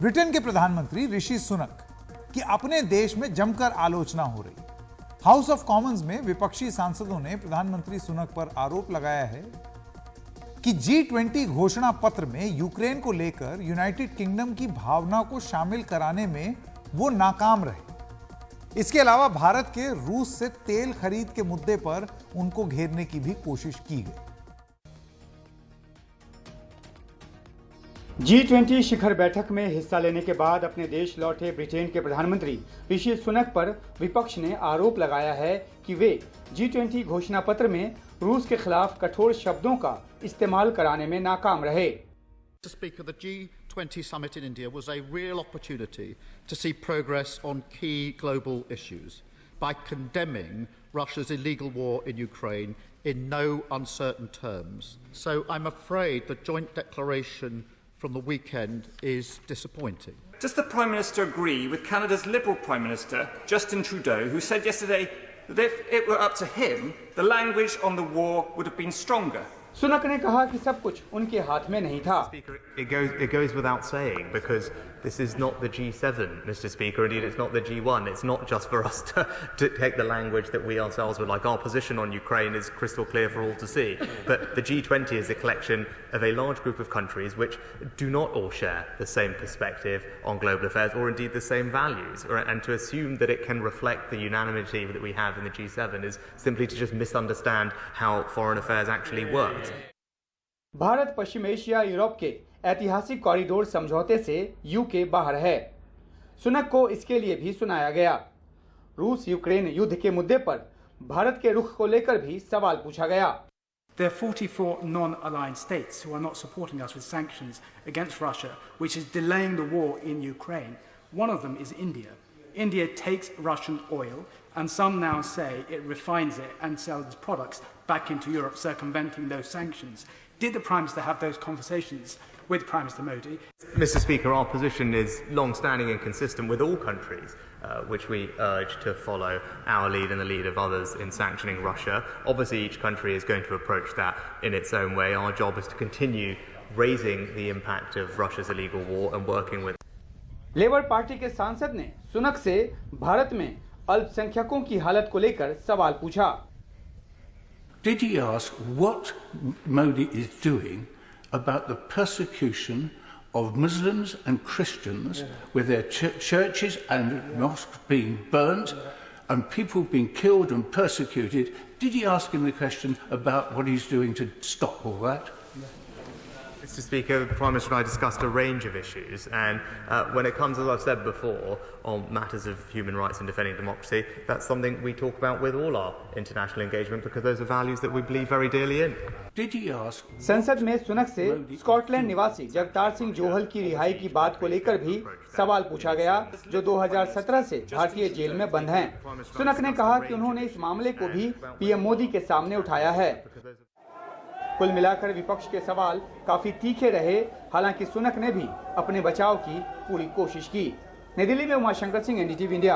Britain के प्रधानमंत्री ऋषि सुनक की अपने देश में जमकर आलोचना हो रही। हाउस ऑफ कॉमन्स में विपक्षी सांसदों ने प्रधानमंत्री सुनक पर आरोप लगाया है कि G20 घोषणा पत्र में यूक्रेन को लेकर यूनाइटेड किंगडम की भावना को शामिल कराने में वो नाकाम रहे। इसके अलावा भारत के रूस से तेल खरीद के मुद्दे पर उनको घेरने की भी कोशिश की गई। G20 शिखर बैठक में हिस्सा लेने के बाद अपने देश लौटे ब्रिटेन के प्रधानमंत्री ऋषि सुनक पर विपक्ष ने आरोप लगाया है कि वे G20 घोषणा पत्र में रूस के खिलाफ कठोर शब्दों का इस्तेमाल कराने में नाकाम रहे। Mr. Speaker, the G20 summit in India was a real opportunity to see progress on key global issues by condemning Russia's illegal war in Ukraine in no uncertain terms. So I'm afraid the joint declaration from the weekend is disappointing. Does the Prime Minister agree with Canada's Liberal Prime Minister, Justin Trudeau, who said yesterday that if it were up to him, the language on the war would have been stronger? Sunak ने कहा कि सब कुछ उनके हाथ में नहीं था। It goes without saying, because this is not the G7, Mr. Speaker. Indeed, it's not the G1. It's not just for us to take the language that we ourselves would like. Our position on Ukraine is crystal clear for all to see. But the G20 is a collection of a large group of countries which do not all share the same perspective on global affairs, or indeed the same values. And to assume that it can reflect the unanimity that we have in the G7 is simply to just misunderstand how foreign affairs actually works. Bharat पश्चिम Asia Europe के ऐतिहासिक corridor समझौते से UK बाहर है। सुनक को इसके लिए भी सुनाया गया। रूस यूक्रेन युद्ध के मुद्दे पर भारत के रुख को लेकर भी सवाल पूछा गया। There are 44 non-aligned states who are not supporting us with sanctions against Russia, which is delaying the war in Ukraine. One of them is India. India takes Russian oil, and some now say it refines it and sells products back into Europe, circumventing those sanctions. Did the Prime Minister have those conversations with Prime Minister Modi? Mr. Speaker, our position is long-standing and consistent with all countries, which we urge to follow our lead and the lead of others in sanctioning Russia. Obviously, each country is going to approach that in its own way. Our job is to continue raising the impact of Russia's illegal war and working with. Labour party के सांसद ने सुनक से भारत में अल्पसंख्यकों की हालत को लेकर सवाल पूछा। Did he ask what Modi is doing about the persecution of Muslims and Christians with their churches and mosques being burnt and people being killed and persecuted? Did he ask him the question about what he's doing to stop all that? Mr. Speaker, the Prime Minister and I discussed a range of issues, and when it comes, as I've said before, on matters of human rights and defending democracy, that's something we talk about with all our international engagement, because those are values that we believe very dearly in. Did he ask? संसद में सुनक से Scotland निवासी जगतार सिंह जोहल की रिहाई की बात को लेकर भी सवाल पूछा गया, जो 2017 से भारतीय जेल में बंद हैं। सुनक ने कहा कि उन्होंने इस मामले को भी पीएम मोदी के सामने उठाया है। कुल मिलाकर विपक्ष के सवाल काफी तीखे रहे। हालांकि सुनक ने भी अपने बचाव की पूरी कोशिश की। नई दिल्ली में उमाशंकर सिंह, NDTV इंडिया।